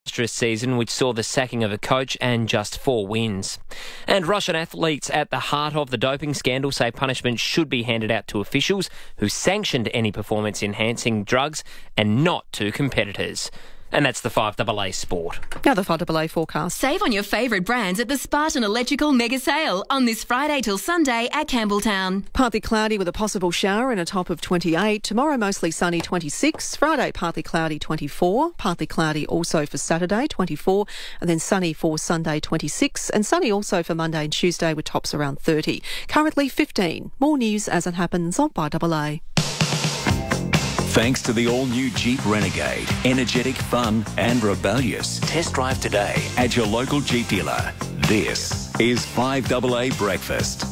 disastrous season which saw the sacking of a coach and just 4 wins. And Russian athletes at the heart of the doping scandal say punishment should be handed out to officials who sanctioned any performance-enhancing drugs and not to competitors. And that's the 5AA Sport. Now the 5AA forecast. Save on your favourite brands at the Spartan Electrical Mega Sale on this Friday till Sunday at Campbelltown. Partly cloudy with a possible shower and a top of 28. Tomorrow mostly sunny, 26. Friday partly cloudy, 24. Partly cloudy also for Saturday, 24. And then sunny for Sunday, 26. And sunny also for Monday and Tuesday with tops around 30. Currently 15. More news as it happens on 5AA. Thanks to the all-new Jeep Renegade. Energetic, fun and rebellious. Test drive today at your local Jeep dealer. This is 5AA Breakfast.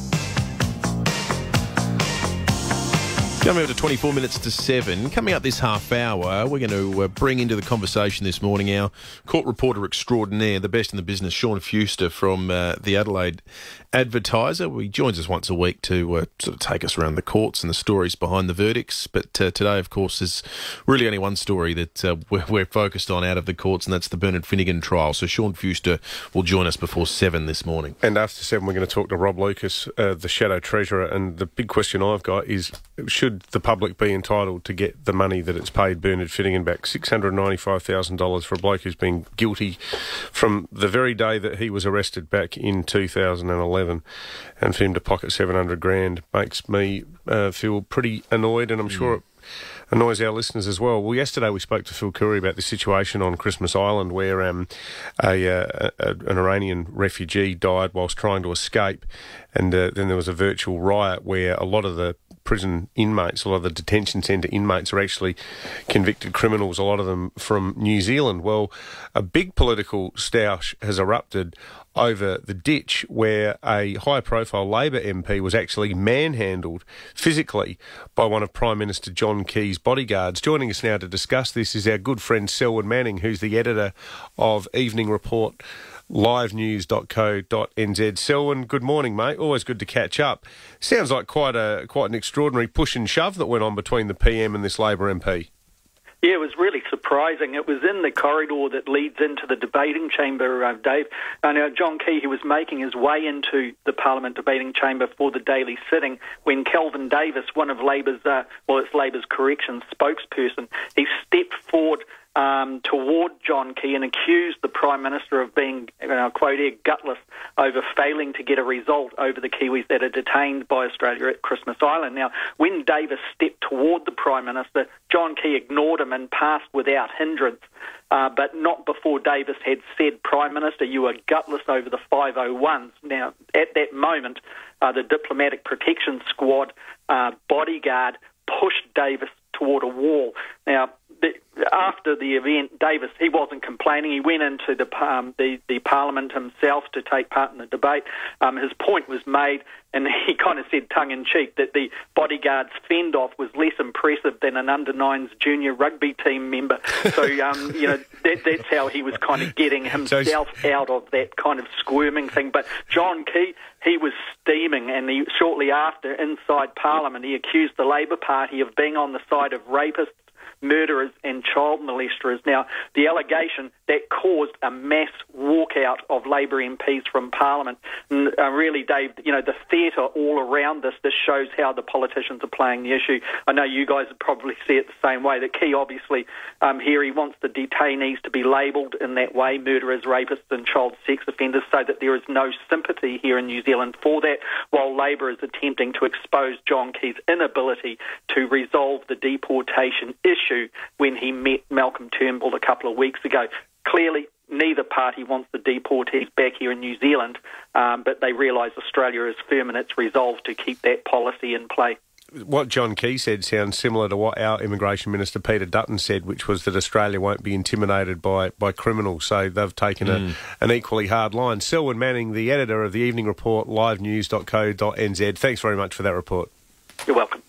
Coming up to 24 minutes to 7. Coming up this half hour, we're going to bring into the conversation this morning our court reporter extraordinaire, the best in the business, Sean Fuster from the Adelaide Advertiser. He joins us once a week to sort of take us around the courts and the stories behind the verdicts. But today, of course, there's really only one story that we're focused on out of the courts, and that's the Bernard Finnegan trial. So Sean Fuster will join us before 7 this morning. And after 7, we're going to talk to Rob Lucas, the Shadow Treasurer. And the big question I've got is, should the public be entitled to get the money that it's paid Bernard Finnegan back? $695,000 for a bloke who's been guilty from the very day that he was arrested back in 2011. And for him to pocket $700,000 makes me feel pretty annoyed, and I'm sure it annoys our listeners as well. Well, yesterday we spoke to Phil Curry about the situation on Christmas Island where an Iranian refugee died whilst trying to escape, and then there was a virtual riot where a lot of the prison inmates, a lot of the detention centre inmates are actually convicted criminals, a lot of them from New Zealand. Well, a big political stoush has erupted over the ditch where a high-profile Labour MP was actually manhandled physically by one of Prime Minister John Key's bodyguards. Joining us now to discuss this is our good friend Selwyn Manning, who's the editor of Evening Report livenews.co.nz. Selwyn, good morning, mate. Always good to catch up. Sounds like quite an extraordinary push and shove that went on between the PM and this Labour MP. Yeah, it was really surprising. It was in the corridor that leads into the debating chamber, Dave. Now, John Key, he was making his way into the Parliament debating chamber for the daily sitting when Kelvin Davis, one of Labour's, it's Labour's corrections spokesperson, he stepped forward toward John Key and accused the Prime Minister of being, quote, gutless over failing to get a result over the Kiwis that are detained by Australia at Christmas Island. Now, when Davis stepped toward the Prime Minister, John Key ignored him and passed without hindrance, but not before Davis had said, Prime Minister, you are gutless over the 501s. Now, at that moment, the Diplomatic Protection Squad bodyguard pushed Davis toward a wall. Now, after the event, Davis, he wasn't complaining. He went into the Parliament himself to take part in the debate. His point was made, and he kind of said tongue-in-cheek that the bodyguard's fend-off was less impressive than an under-9s junior rugby team member. So, that's how he was kind of getting himself out of that kind of squirming thing. But John Key, he was steaming, and shortly after, inside Parliament, he accused the Labour Party of being on the side of rapists, murderers and child molesters. Now, the allegation that caused a mass walkout of Labour MPs from Parliament. And really, Dave, the theatre all around this shows how the politicians are playing the issue. I know you guys would probably see it the same way. That Key, obviously, here he wants the detainees to be labelled in that way, murderers, rapists and child sex offenders, so that there is no sympathy here in New Zealand for that, while Labour is attempting to expose John Key's inability to resolve the deportation issue when he met Malcolm Turnbull a couple of weeks ago. Clearly, neither party wants the deportees back here in New Zealand, but they realise Australia is firm in its resolve to keep that policy in play. What John Key said sounds similar to what our Immigration Minister Peter Dutton said, which was that Australia won't be intimidated by criminals. So they've taken an equally hard line. Selwyn Manning, the editor of the Evening Report, livenews.co.nz. Thanks very much for that report. You're welcome.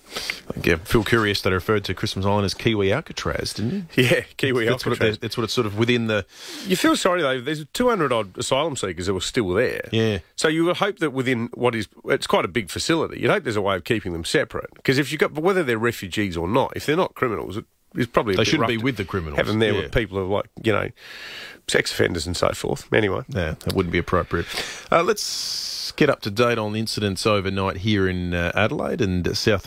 Yeah, Phil Curry yesterday referred to Christmas Island as Kiwi Alcatraz, didn't you? Yeah, Kiwi Alcatraz. That's what it's sort of within the... You feel sorry, though. There's 200-odd asylum seekers that were still there. Yeah. So you would hope that within what is... It's quite a big facility. You'd hope there's a way of keeping them separate. Because if you've got... Whether they're refugees or not, if they're not criminals, is probably they shouldn't be with the criminals. Have them there with people who are like, sex offenders and so forth. Anyway. Yeah, that wouldn't be appropriate. Let's get up to date on incidents overnight here in Adelaide and South Australia.